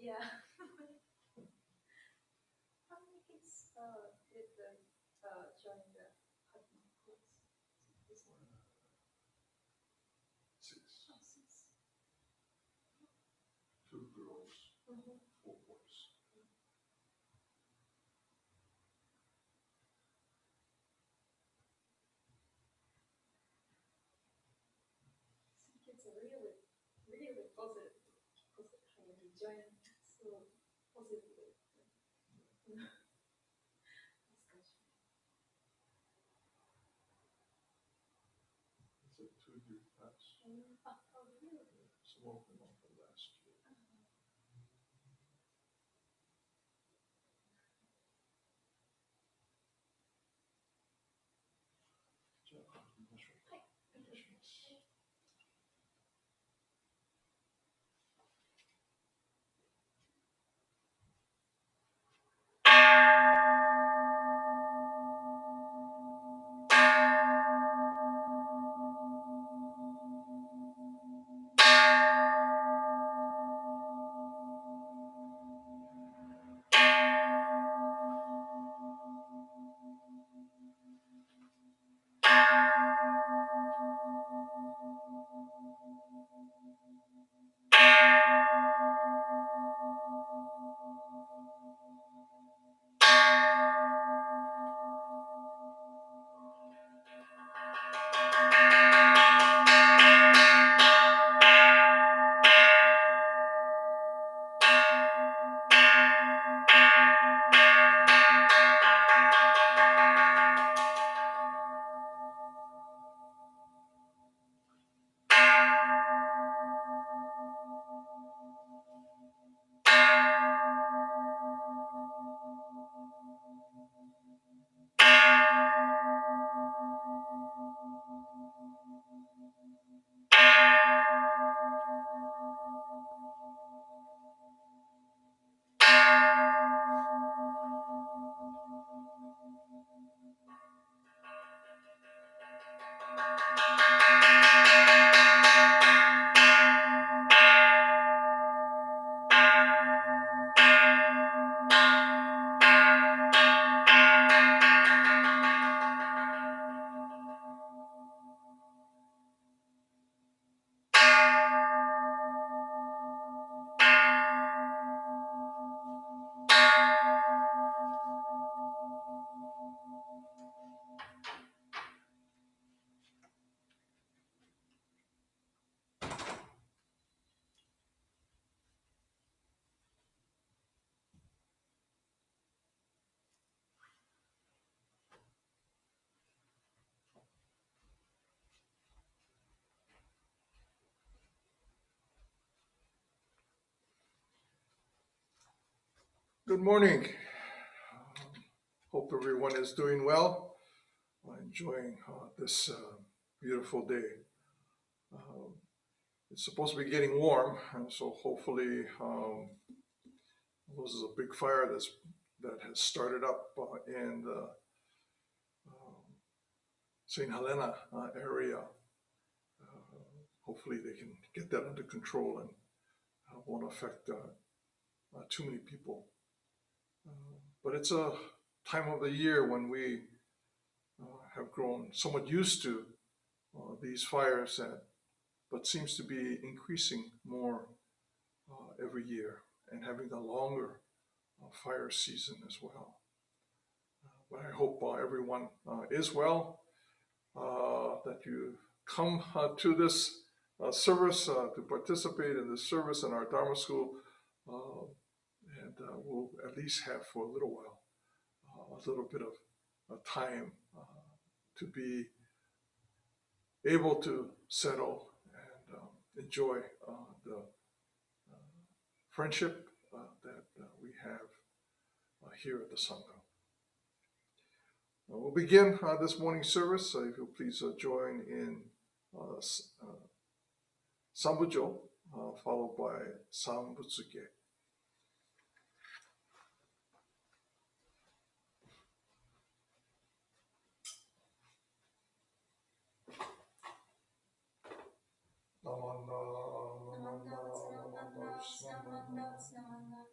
Yeah. How many kids did join the Hudson course? This one? 6. Oh, 6. 2 girls, 4 boys. Some kids are really, really positive. Join so positively. Discussion. It's a 2-year class. Oh, really? Some of them are from last year. Good morning. Hope everyone is doing well, enjoying this beautiful day. It's supposed to be getting warm, and so hopefully this is a big fire that has started up in the St. Helena area. Hopefully they can get that under control and won't affect too many people. But it's a time of the year when we have grown somewhat used to these fires, but seems to be increasing more every year and having a longer fire season as well. But I hope everyone is well, that you come to this service to participate in this service in our Dharma school, and we'll at least have for a little while a little bit of time to be able to settle and enjoy the friendship that we have here at the Sangha. We'll begin this morning's service. If you'll please join in Sambujo, followed by Sambutsuke. Namanda, namanda, namanda, namanda,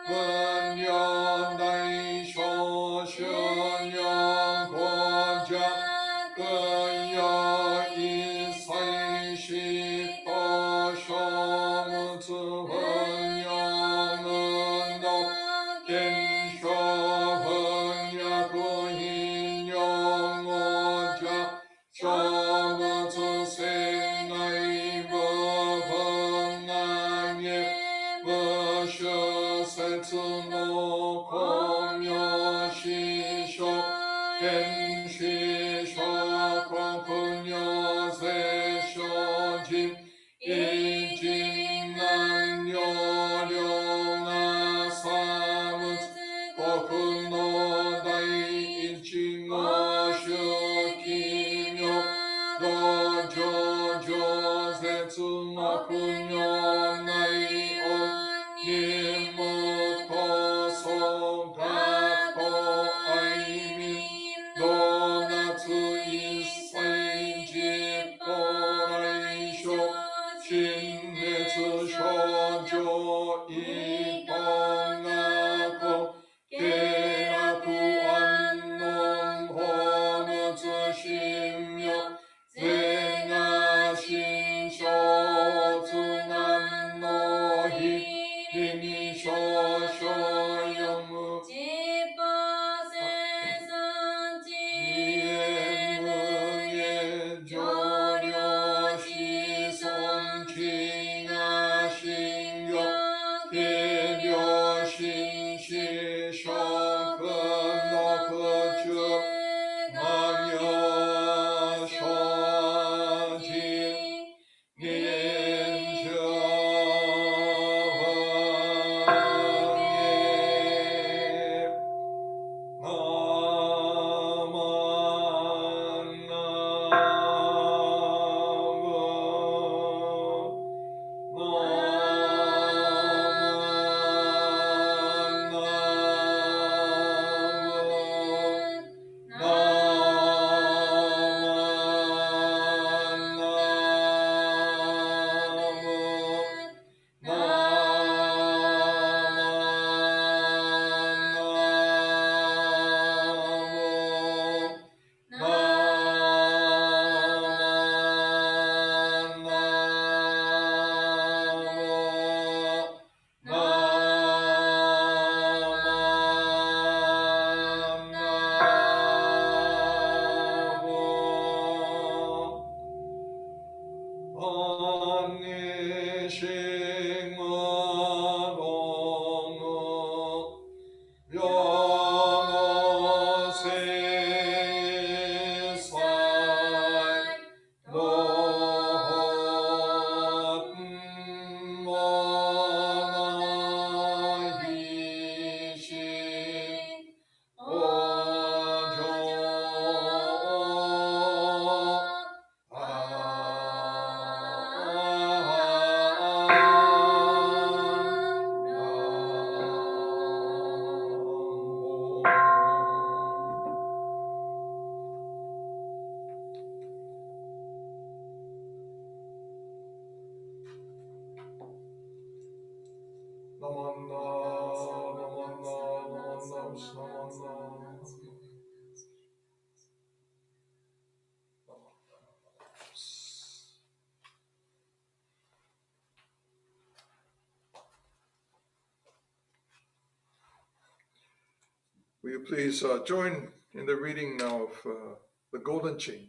分秒大 Will you please join in the reading now of the Golden Chain?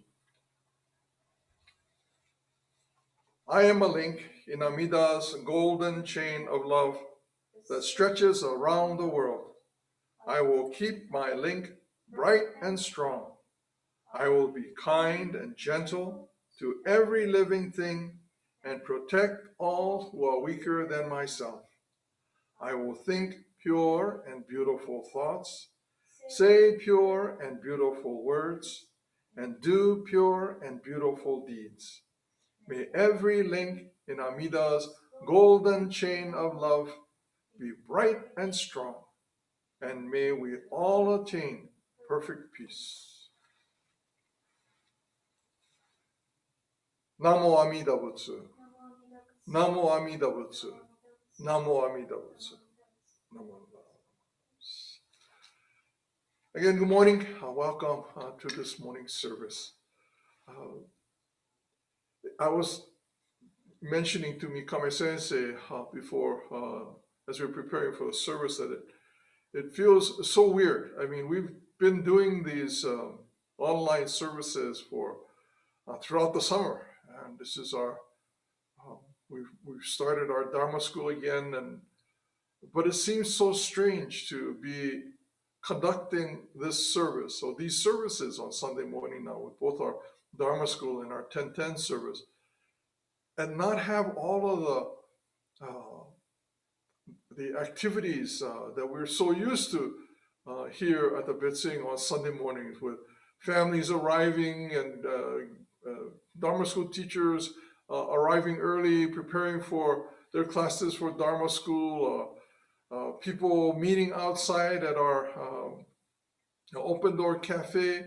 I am a link in Amida's golden chain of love that stretches around the world. I will keep my link bright and strong. I will be kind and gentle to every living thing and protect all who are weaker than myself. I will think pure and beautiful thoughts, say pure and beautiful words, and do pure and beautiful deeds. May every link in Amida's golden chain of love be bright and strong, and may we all attain perfect peace. Namo Amida Butsu. Namo Amida Butsu. Namo Amida Butsu. Namo Amida Butsu. Again, good morning. Welcome to this morning's service. I was mentioning to Mikame Sensei before, as we were preparing for the service, that it feels so weird. I mean, we've been doing these online services for throughout the summer, and this is our we've started our Dharma school again, but it seems so strange to be conducting this service. So these services on Sunday morning now with both our Dharma school and our 1010 service, and not have all of the activities that we're so used to here at the Betsing on Sunday mornings, with families arriving and Dharma school teachers arriving early, preparing for their classes for Dharma school, people meeting outside at our open door cafe,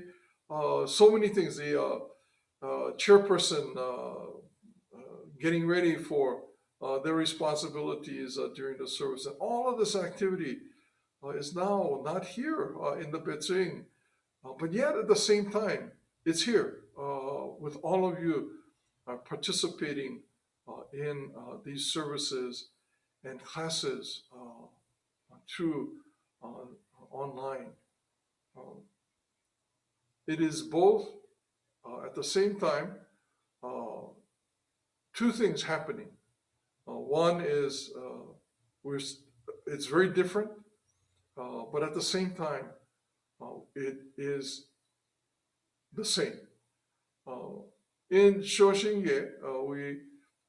so many things. The chairperson getting ready for their responsibilities during the service. And all of this activity is now not here in the Betsing, but yet at the same time, it's here with all of you participating in these services and classes through online. It is both at the same time two things happening. One is it's very different, but at the same time, it is the same. In Shoshinge,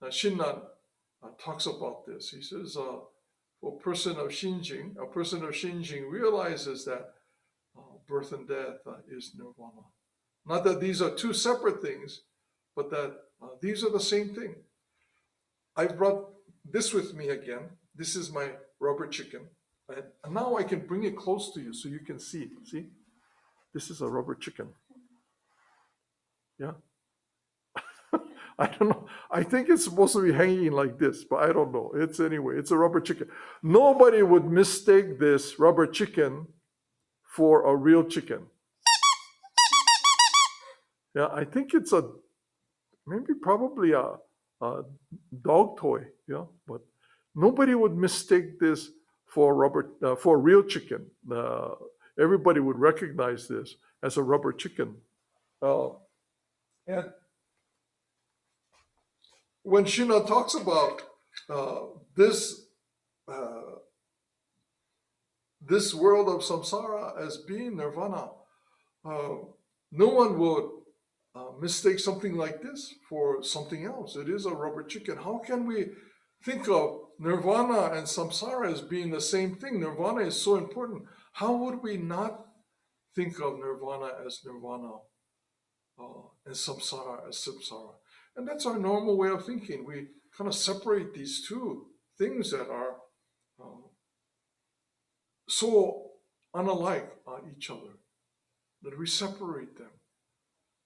Shinran talks about this. He says, for a person of Shinjing realizes that birth and death is nirvana. Not that these are two separate things, but that these are the same thing. I brought this with me again. This is my rubber chicken. And now I can bring it close to you so you can see. See? This is a rubber chicken. Yeah? I don't know. I think it's supposed to be hanging like this, but I don't know. It's a rubber chicken. Nobody would mistake this rubber chicken for a real chicken. Yeah, I think it's probably a dog toy. Yeah, but nobody would mistake this for a real chicken. Everybody would recognize this as a rubber chicken. And when Shina talks about this world of samsara as being nirvana, no one would mistake something like this for something else. It is a rubber chicken. How can we think of nirvana and samsara as being the same thing? Nirvana is so important. How would we not think of nirvana as nirvana and samsara as samsara? And that's our normal way of thinking. We kind of separate these two things that are so unlike each other, that we separate them.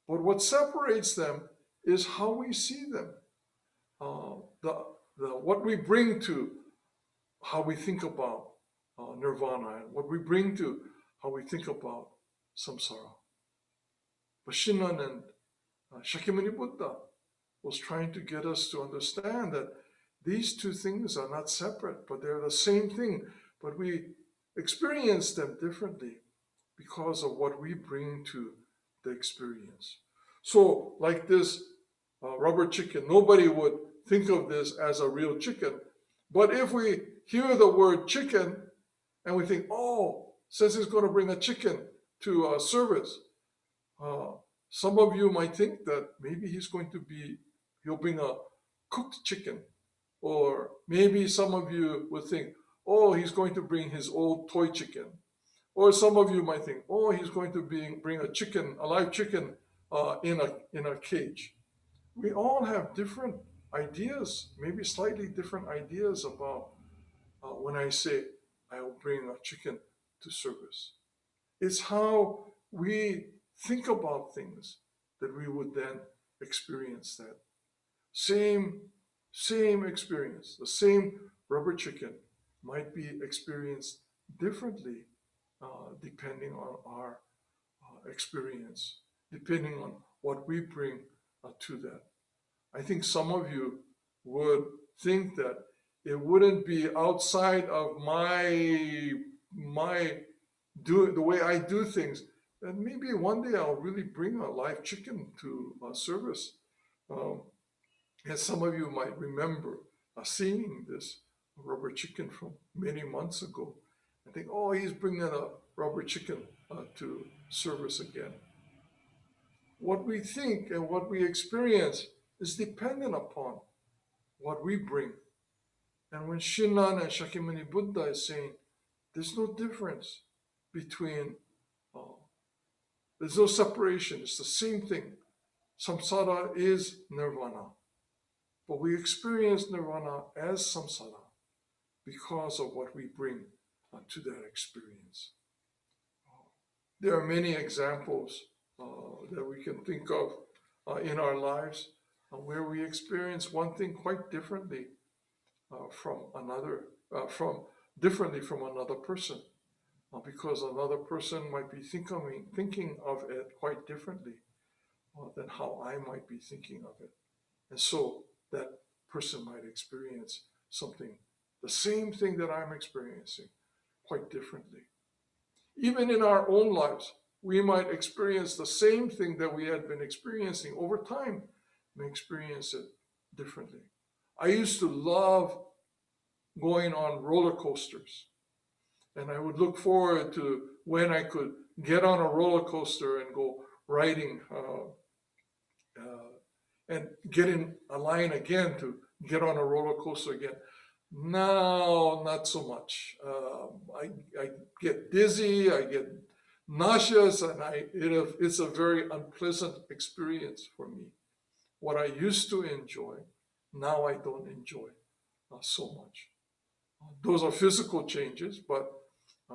But what separates them is how we see them. What we bring to how we think about nirvana, and what we bring to how we think about samsara. But Shinran and Shakyamuni Buddha was trying to get us to understand that these two things are not separate, but they're the same thing. But we experience them differently because of what we bring to the experience. So, like this rubber chicken, nobody would think of this as a real chicken. But if we hear the word chicken and we think, oh, says he's going to bring a chicken to service, some of you might think that maybe he'll bring a cooked chicken. Or maybe some of you would think, oh, he's going to bring his old toy chicken. Or some of you might think, oh, he's going to bring a live chicken in a cage. We all have different ideas, maybe slightly different ideas about when I say I will bring a chicken to service. It's how we think about things that we would then experience that. Same experience, the same rubber chicken might be experienced differently depending on our experience, depending on what we bring to that. I think some of you would think that it wouldn't be outside of the way I do things, and maybe one day I'll really bring a live chicken to service. And some of you might remember seeing this rubber chicken from many months ago. I think, oh, he's bringing rubber chicken to service again. What we think and what we experience is dependent upon what we bring. And when Shinran and Shakyamuni Buddha is saying there's no difference between, there's no separation, it's the same thing. Samsara is nirvana. But we experience nirvana as samsara because of what we bring to that experience. There are many examples that we can think of in our lives where we experience one thing quite differently from another person, because another person might be thinking of it quite differently than how I might be thinking of it. And so that person might experience the same thing that I'm experiencing, quite differently. Even in our own lives, we might experience the same thing that we had been experiencing over time, may experience it differently. I used to love going on roller coasters, and I would look forward to when I could get on a roller coaster and go riding and get in a line again to get on a roller coaster again. Now, not so much. I get dizzy, I get nauseous, and it's a very unpleasant experience for me. What I used to enjoy, now I don't enjoy so much. Those are physical changes, but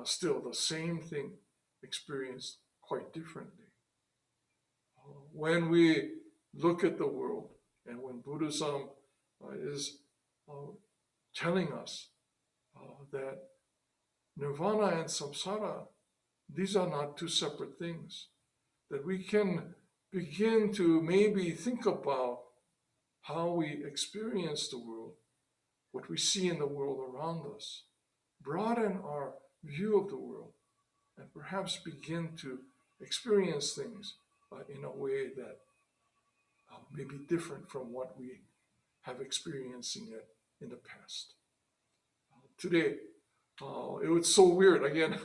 still the same thing experienced quite differently. When we look at the world, and when Buddhism is telling us that nirvana and samsara, these are not two separate things, that we can begin to maybe think about how we experience the world, what we see in the world around us, broaden our view of the world, and perhaps begin to experience things in a way that may be different from what we have experiencing it in the past. Today, it was so weird. Again,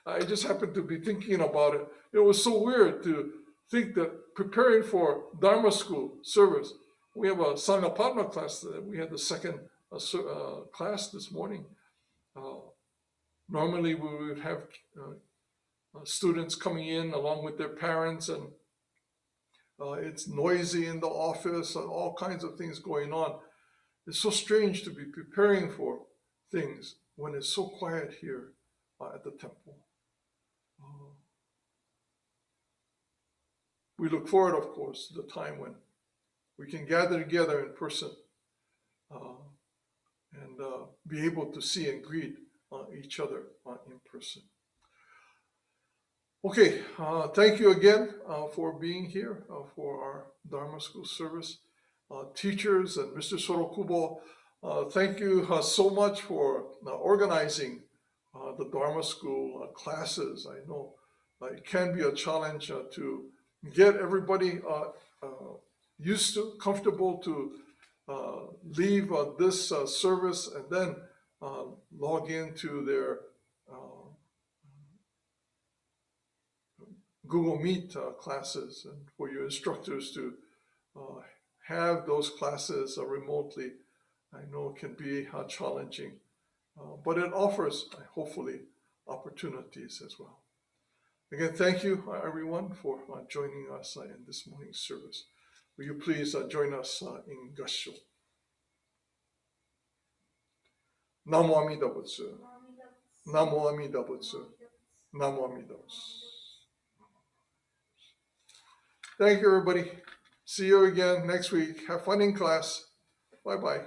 I just happened to be thinking about it. It was so weird to think that preparing for Dharma school service, we have a Sanghapadma class. We had the second class this morning. Normally, we would have students coming in along with their parents, and it's noisy in the office and all kinds of things going on. It's so strange to be preparing for things when it's so quiet here at the temple. We look forward, of course, to the time when we can gather together in person and be able to see and greet each other in person. Okay, thank you again for being here for our Dharma School service. Teachers and Mr. Sorokubo, thank you so much for organizing the Dharma School classes. I know it can be a challenge to get everybody used to, comfortable to leave this service and then log into their Google Meet classes, and for your instructors to have those classes remotely. I know it can be challenging, but it offers, hopefully, opportunities as well. Again, thank you, everyone, for joining us in this morning's service. Will you please join us in Gassho? Namo Amida Butsu. Namo Amida Butsu. Namo Amida Butsu. Thank you, everybody. See you again next week. Have fun in class. Bye-bye.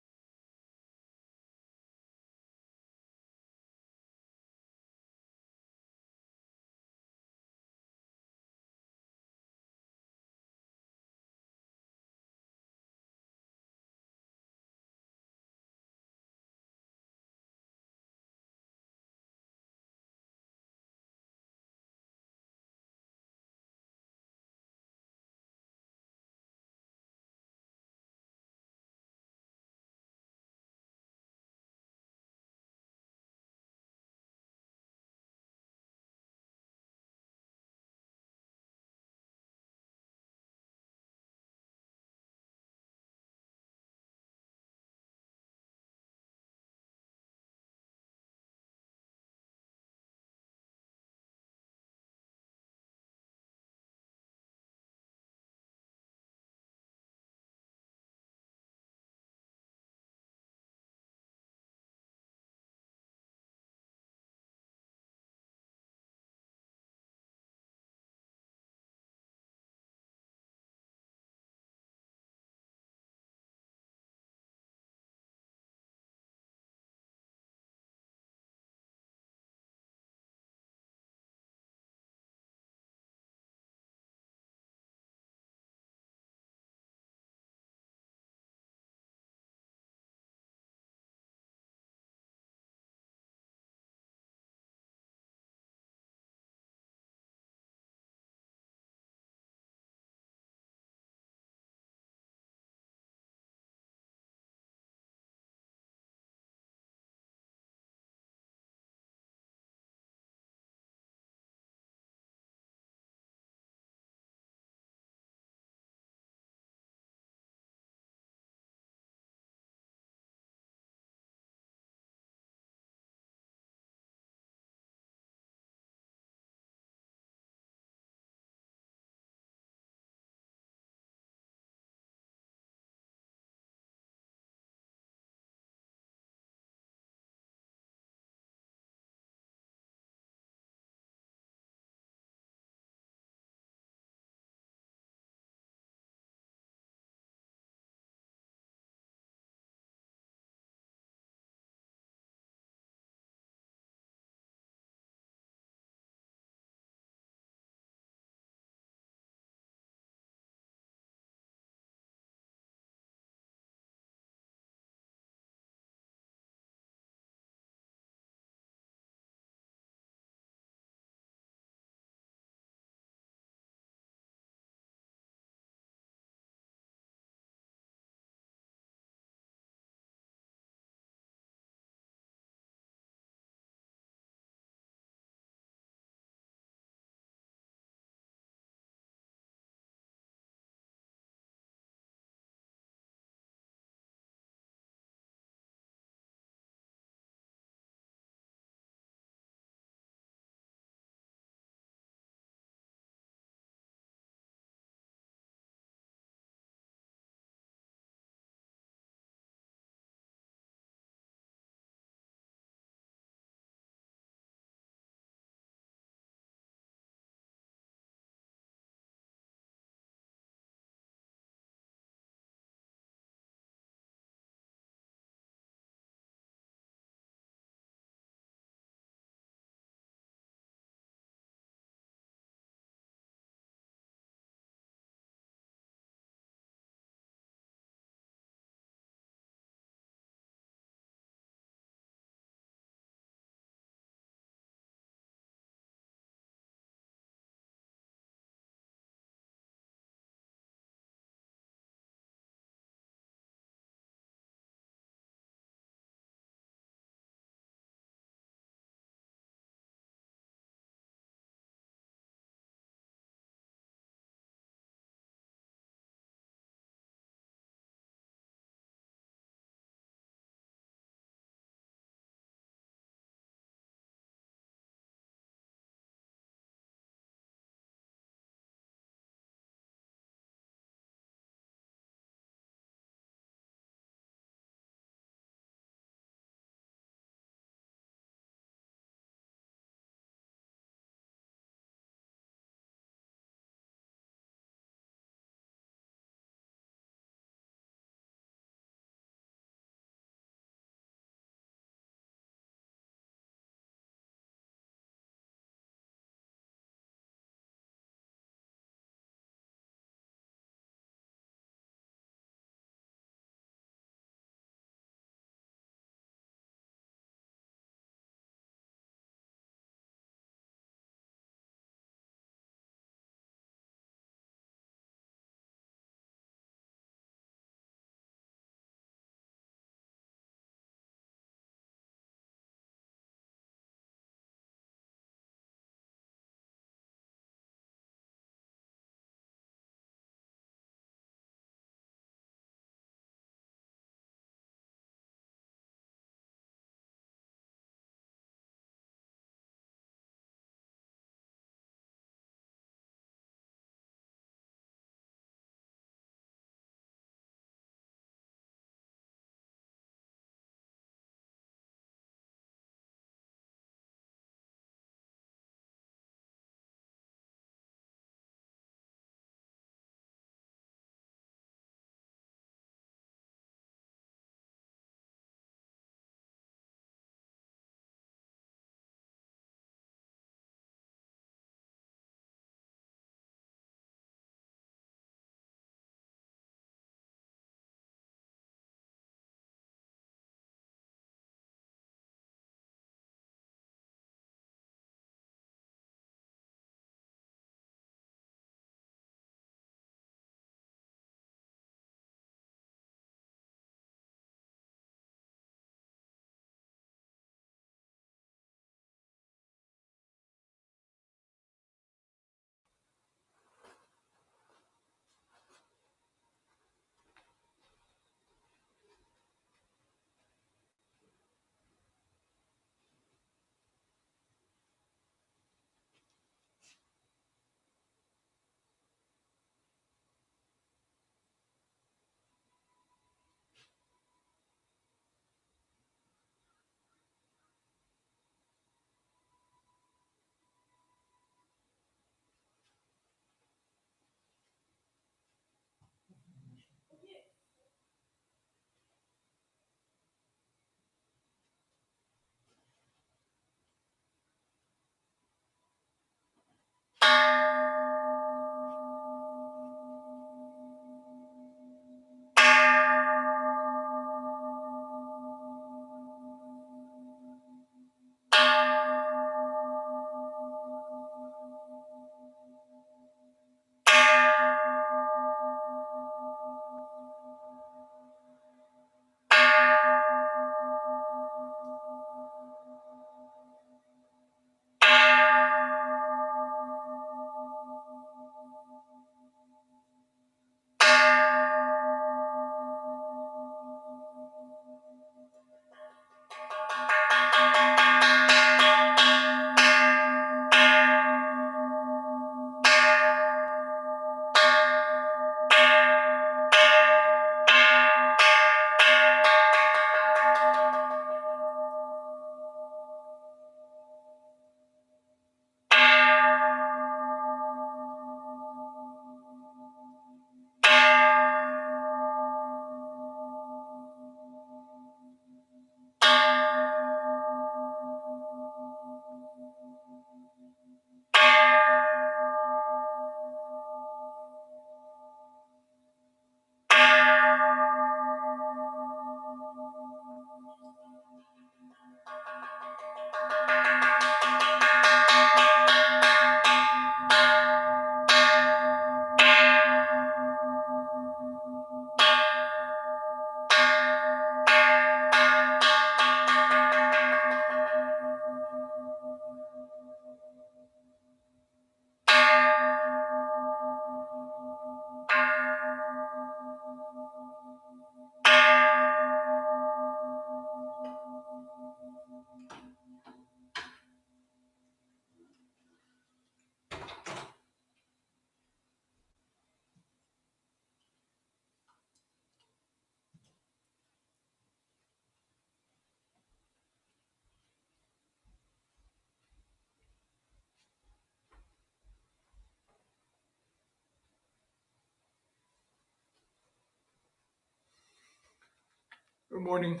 Good morning.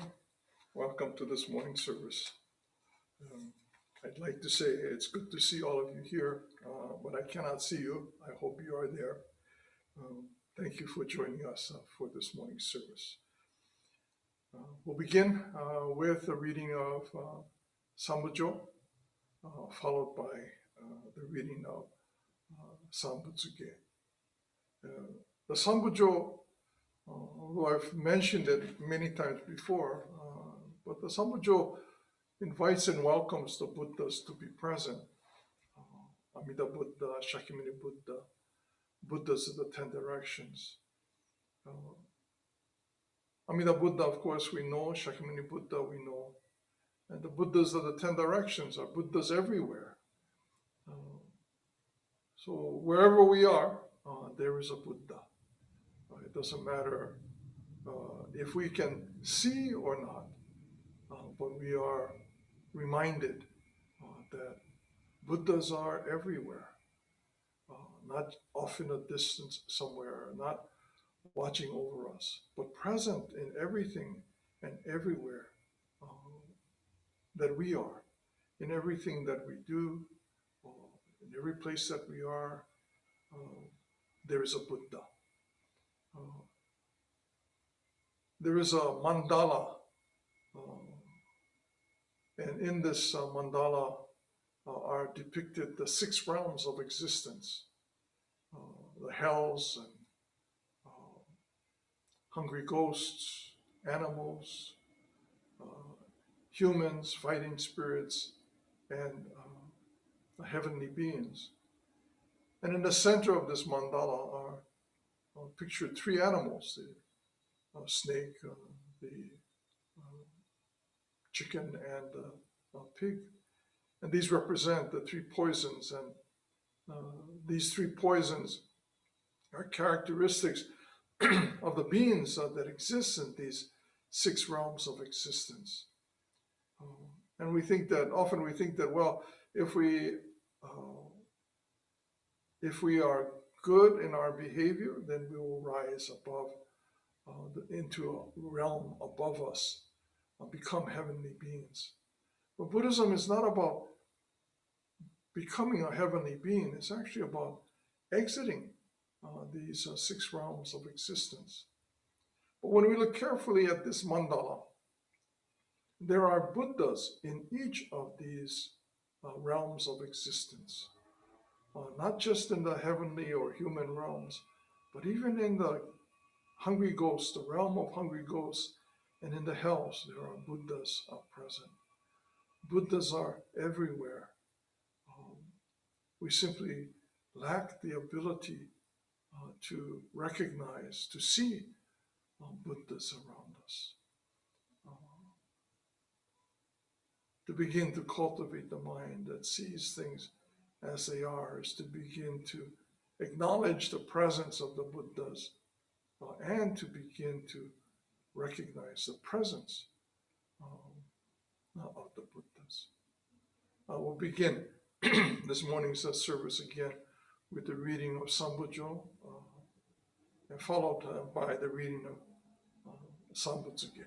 Welcome to this morning service. I'd like to say it's good to see all of you here, but I cannot see you. I hope you are there. Thank you for joining us for this morning's service. We'll begin with a reading of Sambujo, followed by the reading of Sambutsuge. The Sambujo, although I've mentioned it many times before, but the Sambujo invites and welcomes the Buddhas to be present. Amida Buddha, Shakyamuni Buddha, Buddhas of the 10 directions. Amida Buddha, of course, we know. Shakyamuni Buddha, we know. And the Buddhas of the 10 directions are Buddhas everywhere. So wherever we are, there is a Buddha. It doesn't matter if we can see or not, but we are reminded that Buddhas are everywhere, not off in a distance somewhere, not watching over us, but present in everything and everywhere that we are, in everything that we do, in every place that we are, there is a Buddha. There is a mandala, and in this mandala are depicted the 6 realms of existence, the hells and hungry ghosts, animals, humans, fighting spirits, and heavenly beings. And in the center of this mandala are pictured 3 animals, the snake, the chicken, and the pig. And these represent the 3 poisons, and these 3 poisons are characteristics of the beings that exist in these 6 realms of existence. And often we think that, well, if we are good in our behavior, then we will rise above, into a realm above us, become heavenly beings. But Buddhism is not about becoming a heavenly being. It's actually about exiting these 6 realms of existence. But when we look carefully at this mandala, there are Buddhas in each of these realms of existence, not just in the heavenly or human realms, but even in the hungry ghosts, the realm of hungry ghosts, and in the hells, there are Buddhas present. Buddhas are everywhere. We simply lack the ability to recognize, to see Buddhas around us. To begin to cultivate the mind that sees things as they are is to begin to acknowledge the presence of the Buddhas and to begin to recognize the presence of the Buddhas. We'll begin this morning's service again with the reading of Sambujo and followed by the reading of Sambutsuge.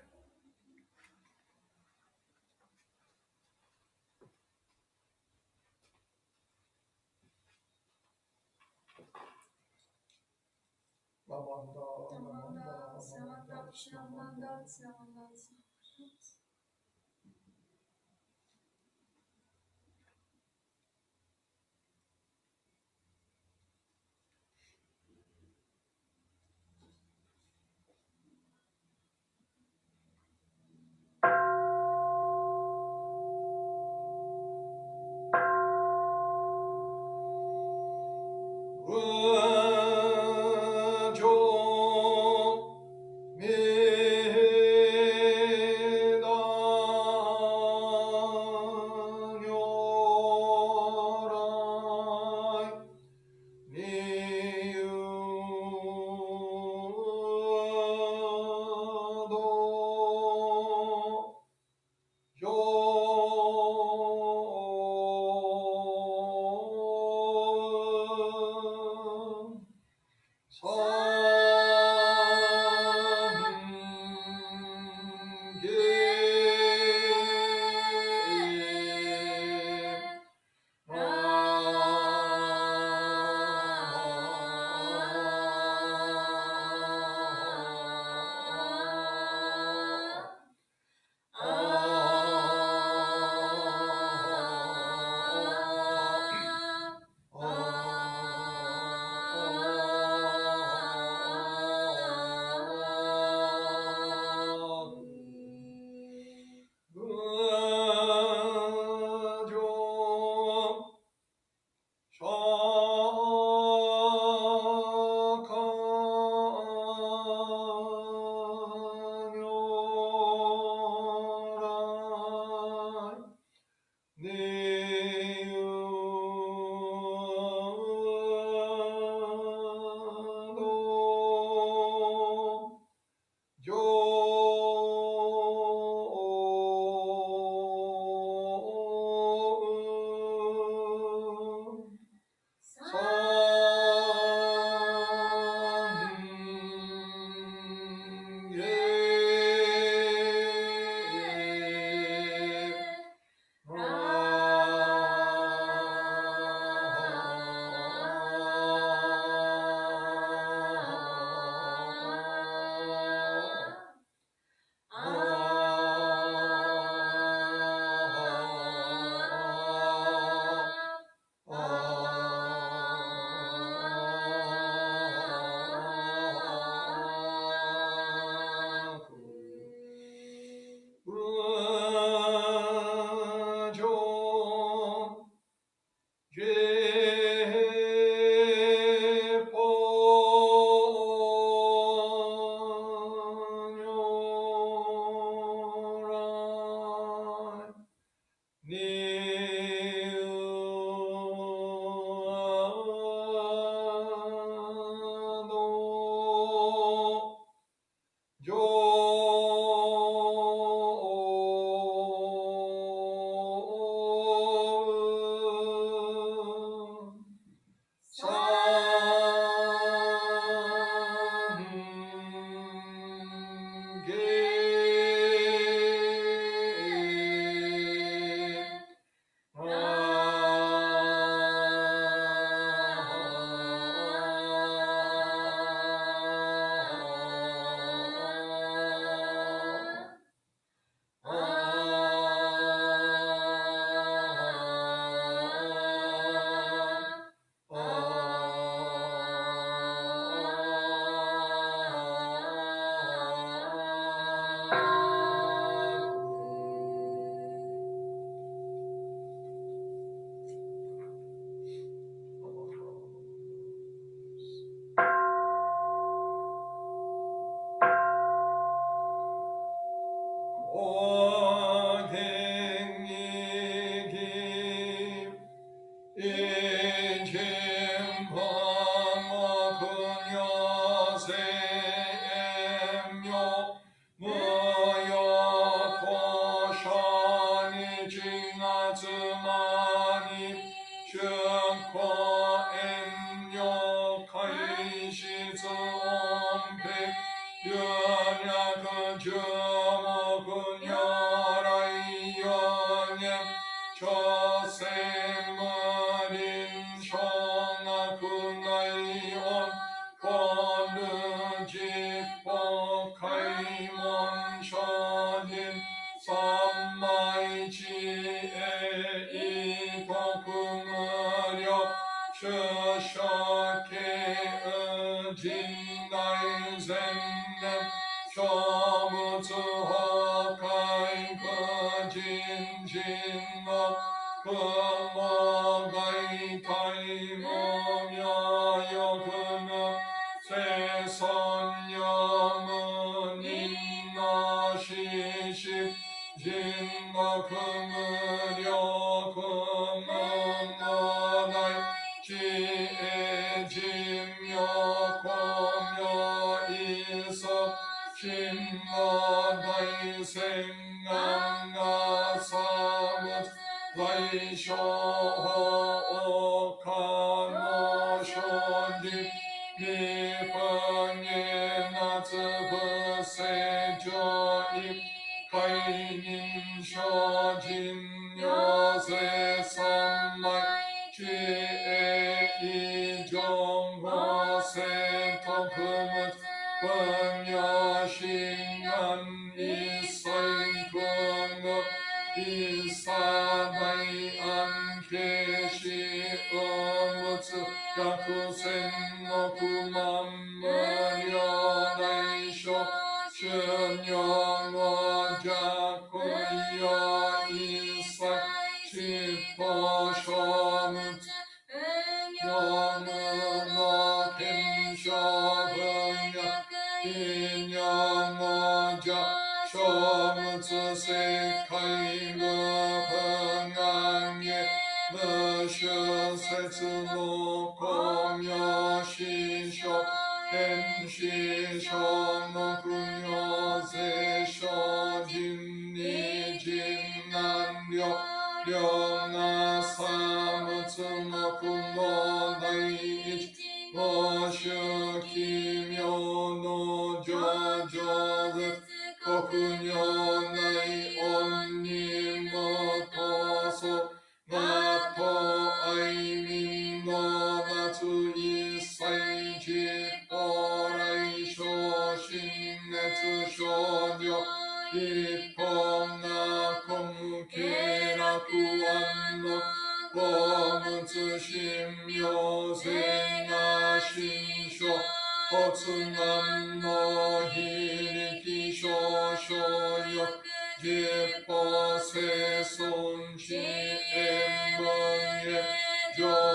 조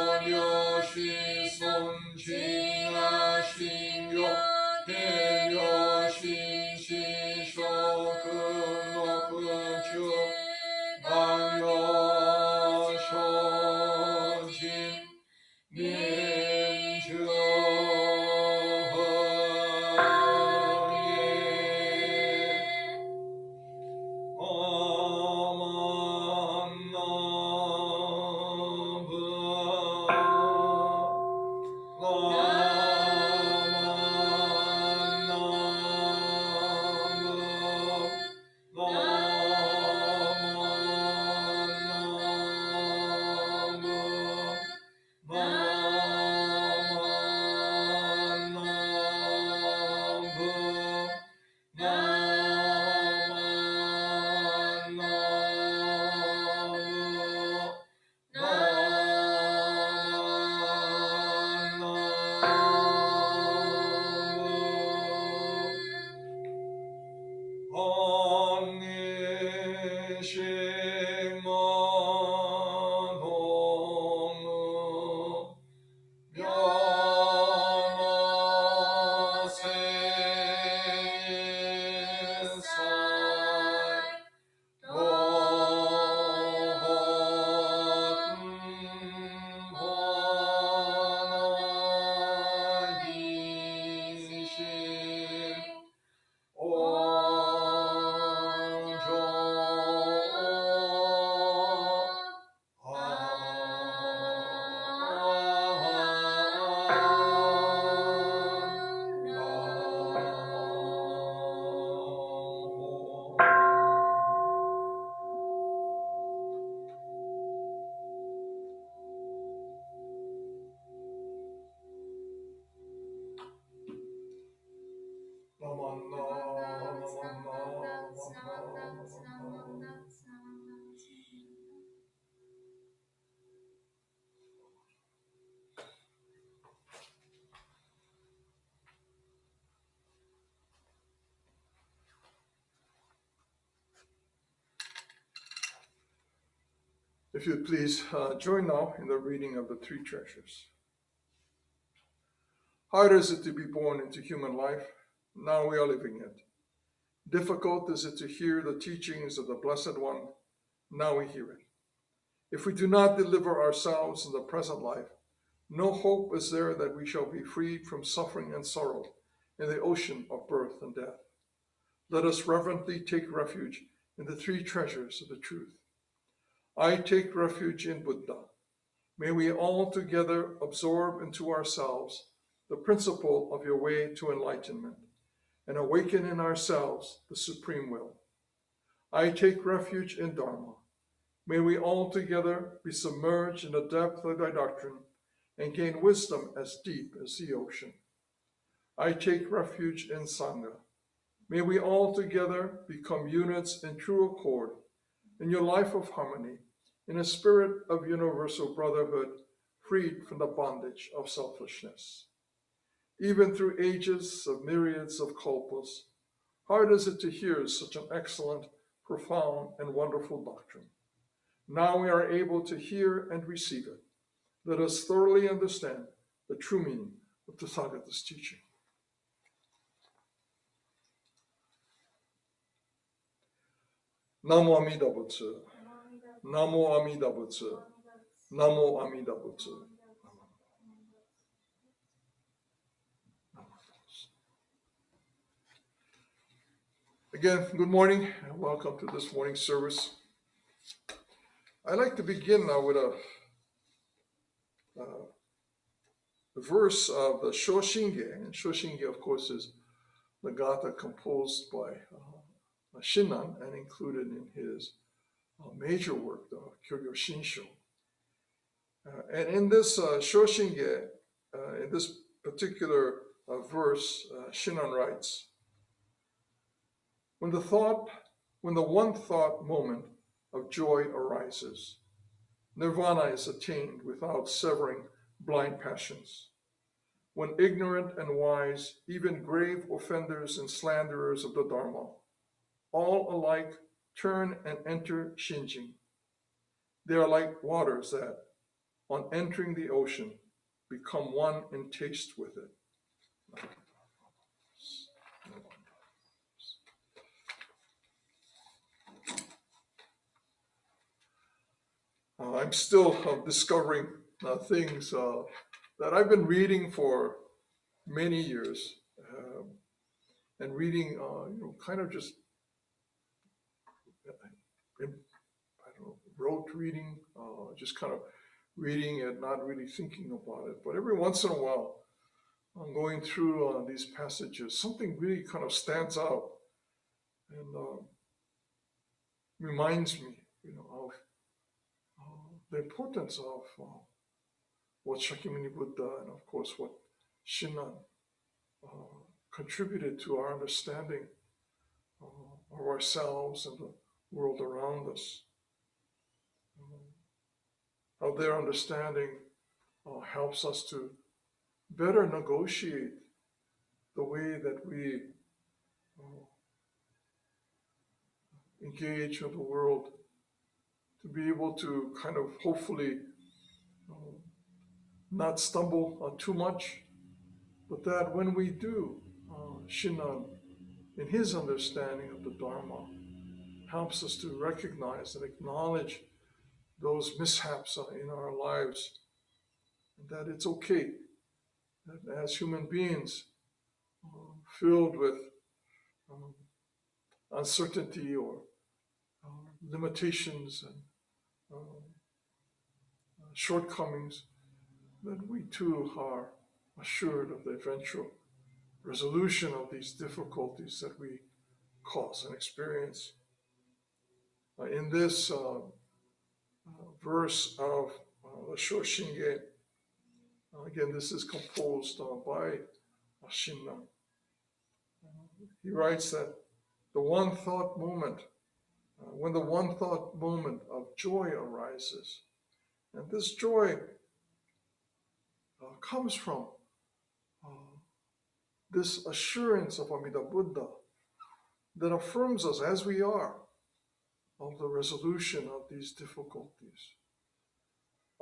shi son jin na xin yo he yo xin xin shou kun no kun chu ban yo shou jin nin chu If you'd please join now in the reading of the three treasures. Hard is it to be born into human life, now we are living it. Difficult is it to hear the teachings of the Blessed One, now we hear it. If we do not deliver ourselves in the present life, no hope is there that we shall be freed from suffering and sorrow in the ocean of birth and death. Let us reverently take refuge in the three treasures of the truth. I take refuge in Buddha. May we all together absorb into ourselves the principle of your way to enlightenment and awaken in ourselves the supreme will. I take refuge in Dharma. May we all together be submerged in the depth of thy doctrine and gain wisdom as deep as the ocean. I take refuge in Sangha. May we all together become units in true accord in your life of harmony, in a spirit of universal brotherhood, freed from the bondage of selfishness. Even through ages of myriads of kalpas, hard is it to hear such an excellent, profound, and wonderful doctrine. Now we are able to hear and receive it. Let us thoroughly understand the true meaning of Tathagata's teaching. Namo Amida Butsu. Namo Amida Butsu. Namo Amida Butsu. Again, good morning and welcome to this morning's service. I'd like to begin now with a verse of the Shoshinge. And Shoshinge, of course, is the gatha composed by Shinran and included in his major work, the Kyogyo Shinsho. And in this Shoshinge, in this particular verse, Shinran writes, when the one thought moment of joy arises, nirvana is attained without severing blind passions. When ignorant and wise, even grave offenders and slanderers of the Dharma, all alike turn and enter Shinjin. They are like waters that, on entering the ocean, become one in taste with it. I'm still discovering things that I've been reading for many years, and reading, kind of just, I don't know, rote reading, just kind of reading it, not really thinking about it. But every once in a while, I'm going through these passages, something really kind of stands out and reminds me, of the importance of what Shakyamuni Buddha and of course what Shinran contributed to our understanding of ourselves and the world around us. How their understanding helps us to better negotiate the way that we engage with the world, to be able to kind of hopefully not stumble too much, but that when we do, Shinran, in his understanding of the Dharma, helps us to recognize and acknowledge those mishaps in our lives, and that it's okay, that as human beings filled with uncertainty or limitations and shortcomings, that we too are assured of the eventual resolution of these difficulties that we cause and experience. In this verse of the Shoshinge, again, this is composed by Shinran. He writes that the one thought moment, when the one thought moment of joy arises, and this joy comes from this assurance of Amida Buddha that affirms us as we are of the resolution of these difficulties.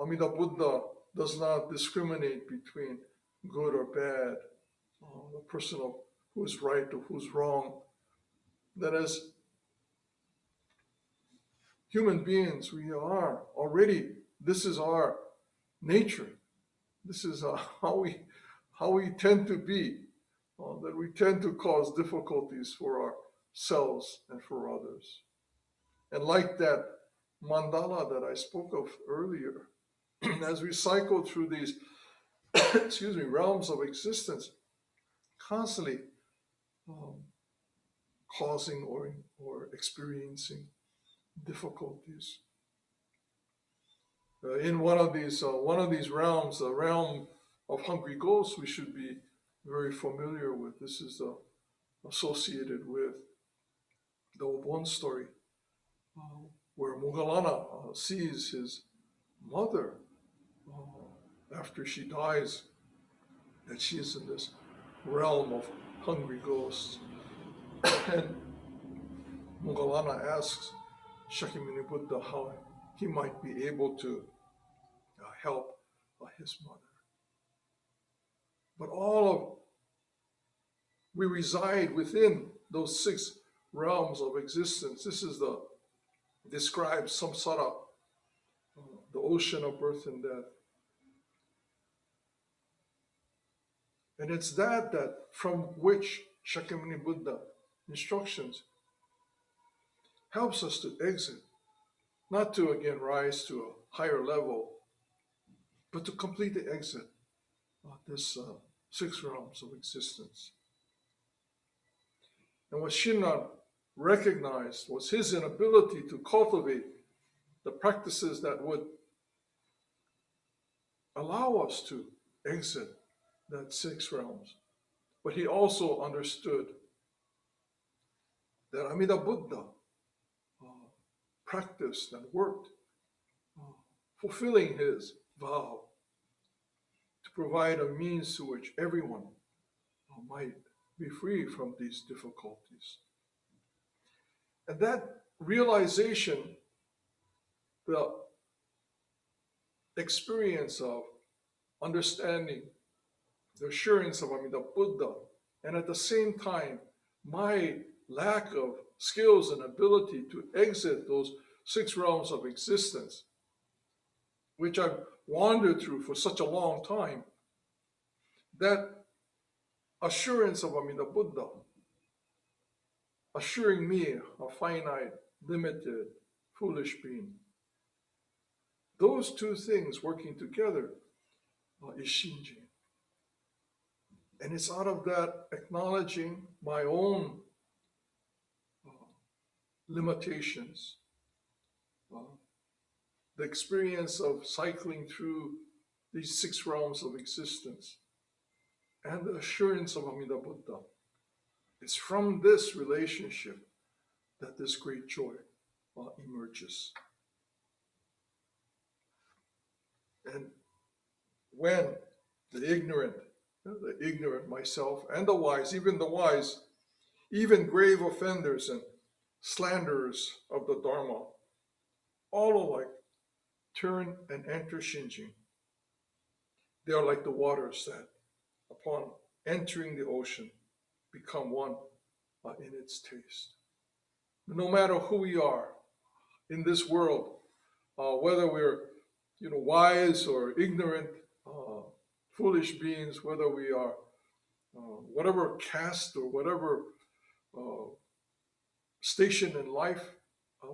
Amida Buddha does not discriminate between good or bad, the person of who's right or who's wrong. That as human beings, we are already, this is our nature. This is how we tend to be, that we tend to cause difficulties for ourselves and for others. And like that mandala that I spoke of earlier, as we cycle through these realms of existence, constantly causing or experiencing difficulties. In one of these realms, the realm of hungry ghosts, we should be very familiar with. This is associated with the Obon story, where Moggallana sees his mother after she dies, that she is in this realm of hungry ghosts. And Moggallana asks Shakyamuni Buddha how he might be able to help his mother. But we reside within those 6 realms of existence. This is describes samsara, the ocean of birth and death. And it's that from which Shakyamuni Buddha instructions helps us to exit, not to again rise to a higher level, but to complete the exit of this 6 realms of existence. And what Shinran recognized was his inability to cultivate the practices that would allow us to exit that 6 realms. But he also understood that Amida Buddha practiced and worked, fulfilling his vow to provide a means to which everyone might be free from these difficulties. And that realization, the experience of understanding, the assurance of Amida Buddha, and at the same time, my lack of skills and ability to exit those 6 realms of existence, which I've wandered through for such a long time, that assurance of Amida Buddha, assuring me, a finite, limited, foolish being, those two things working together is Shinjin. And it's out of that acknowledging my own limitations, the experience of cycling through these 6 realms of existence, and the assurance of Amida Buddha. It's from this relationship that this great joy emerges. And when the ignorant myself, and the wise, even grave offenders and slanderers of the Dharma, all alike turn and enter Shinjin. They are like the waters that, upon entering the ocean, become one in its taste. No matter who we are in this world, whether we're wise or ignorant, foolish beings, whether we are whatever caste or whatever station in life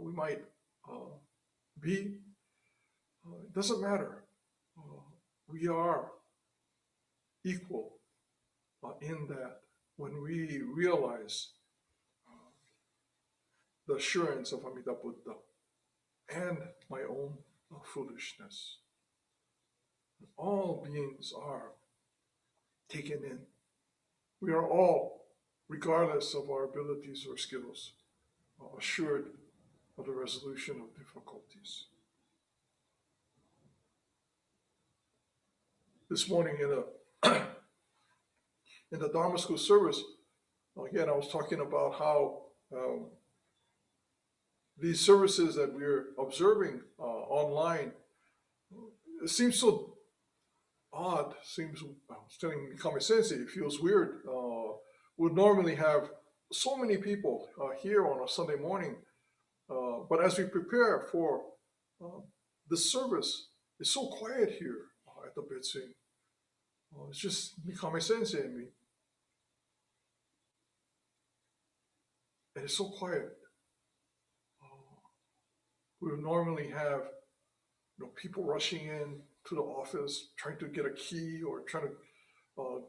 we might be, it doesn't matter. We are equal in that when we realize the assurance of Amida Buddha and my own foolishness. All beings are taken in. We are all, regardless of our abilities or skills, assured of the resolution of difficulties. This morning in the Dharma School service, again, I was talking about how these services that we're observing online, it seems so odd, I was telling Mikami Sensei, it feels weird. Would normally have so many people here on a Sunday morning, but as we prepare for the service, it's so quiet here at the Betsing. It's just Mikami Sensei and me. And it's so quiet. We would normally have people rushing in to the office, trying to get a key or trying to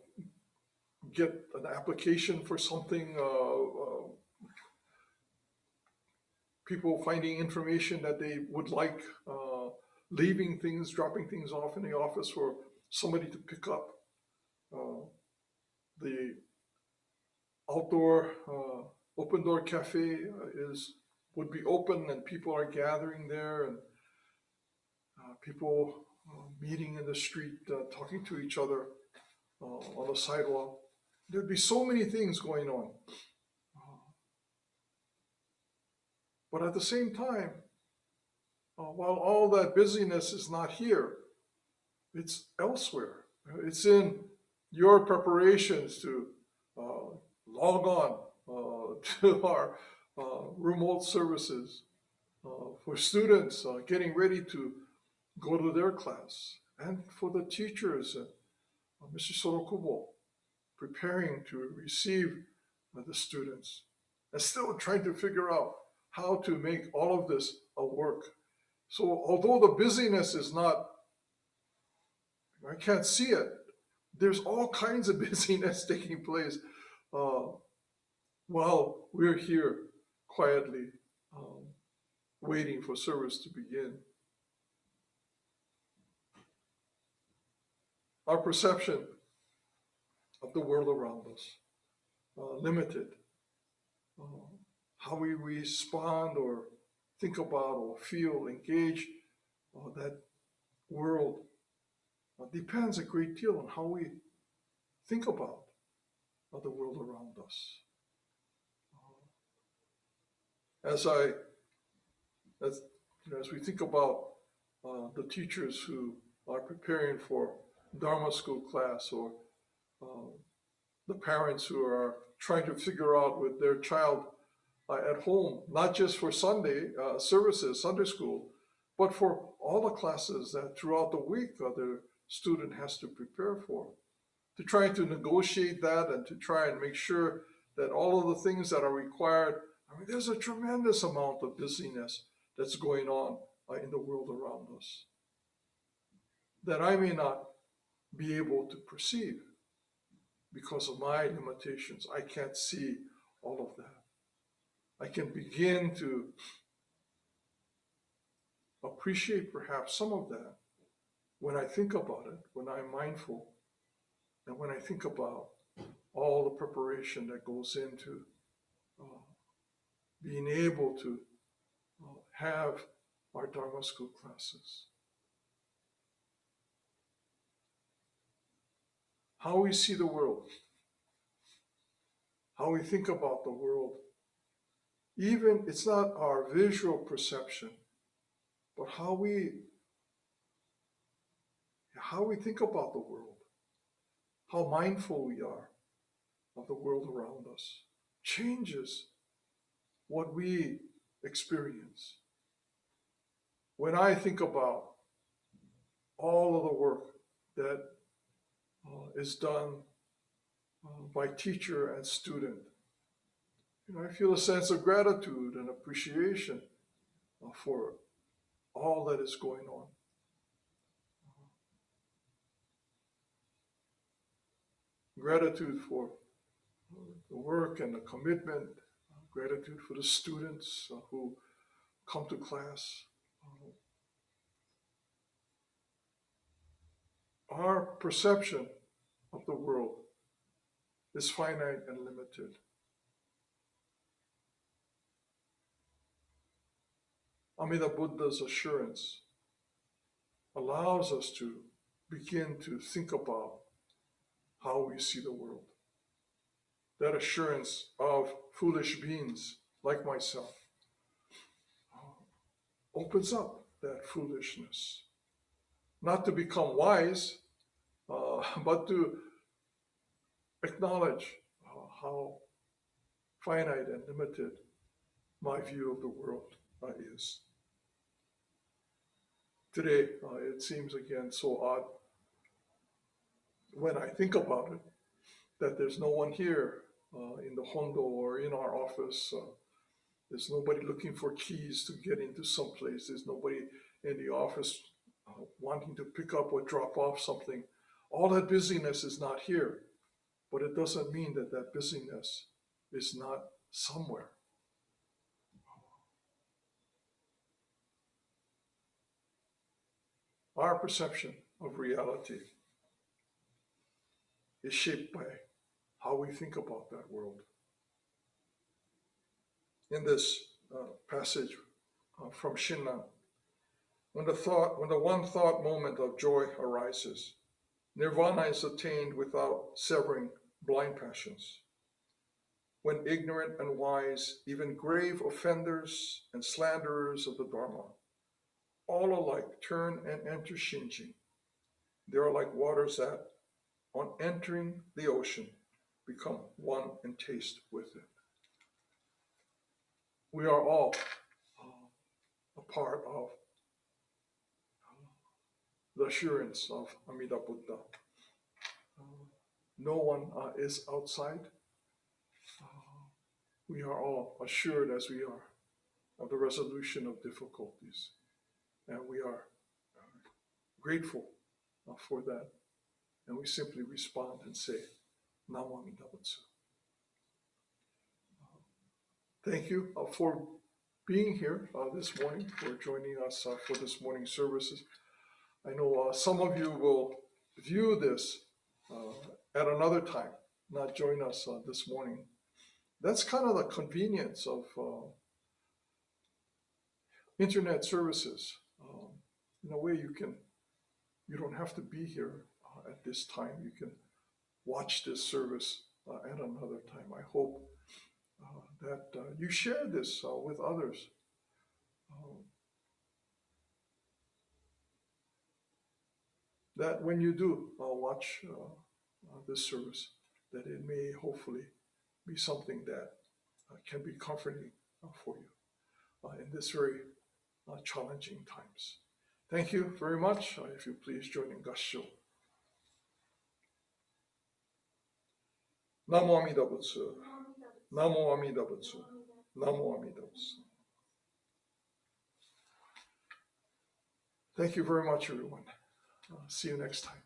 get an application for something, people finding information that they would like, leaving things, dropping things off in the office for somebody to pick up. The outdoor open door cafe would be open and people are gathering there, and people meeting in the street, talking to each other on the sidewalk. There'd be so many things going on. But at the same time, while all that busyness is not here, it's elsewhere. It's in your preparations to log on to our remote services, for students getting ready to go to their class, and for the teachers, Mr. Sorokubo preparing to receive the students, and still trying to figure out how to make all of this work. So although the busyness is not, I can't see it, there's all kinds of busyness taking place while we're here quietly waiting for service to begin. Our perception of the world around us, limited. How we respond or think about or feel, engage that world depends a great deal on how we think about the world around us. As we think about the teachers who are preparing for Dharma school class, or uh, the parents who are trying to figure out with their child at home, not just for Sunday services, Sunday school, but for all the classes that throughout the week the student has to prepare for, to try to negotiate that and to try and make sure that all of the things that are required. I mean, there's a tremendous amount of busyness that's going on in the world around us that I may not be able to perceive because of my limitations. I can't see all of that. I can begin to appreciate perhaps some of that when I think about it, when I'm mindful, and when I think about all the preparation that goes into uh, being able to have our Dharma school classes. How we see the world, how we think about the world, even it's not our visual perception, but how we think about the world, how mindful we are of the world around us, changes what we experience. When I think about all of the work that is done by teacher and student, I feel a sense of gratitude and appreciation for all that is going on. Gratitude for the work and the commitment, gratitude for the students who come to class. Our perception of the world is finite and limited. Amida Buddha's assurance allows us to begin to think about how we see the world. That assurance of foolish beings like myself opens up that foolishness. Not to become wise, but to acknowledge how finite and limited my view of the world is. Today, it seems again so odd when I think about it that there's no one here in the Hondo or in our office. There's nobody looking for keys to get into some place. There's nobody in the office wanting to pick up or drop off something. All that busyness is not here, but it doesn't mean that that busyness is not somewhere. Our perception of reality is shaped by how we think about that world. In this passage from Shinran, when the one thought moment of joy arises, nirvana is attained without severing blind passions. When ignorant and wise, even grave offenders and slanderers of the Dharma, all alike turn and enter Shinjin. They are like waters that, on entering the ocean, become one and taste with it. We are all a part of the assurance of Amida Buddha. No one is outside. We are all assured as we are of the resolution of difficulties. And we are grateful for that. And we simply respond and say, Namo Amida Butsu. Thank you for being here this morning, for joining us for this morning's services. I know some of you will view this at another time, not join us this morning. That's kind of the convenience of internet services. In a way, you don't have to be here at this time. You can watch this service at another time. I hope that you share this with others. that when you do watch this service, that it may hopefully be something that can be comforting for you in this very challenging times. Thank you very much. If you please join in 가시죠. 나무 아미다 부츠, 나무 아미다 부츠, 나무 아미다 부츠. Thank you very much, everyone. See you next time.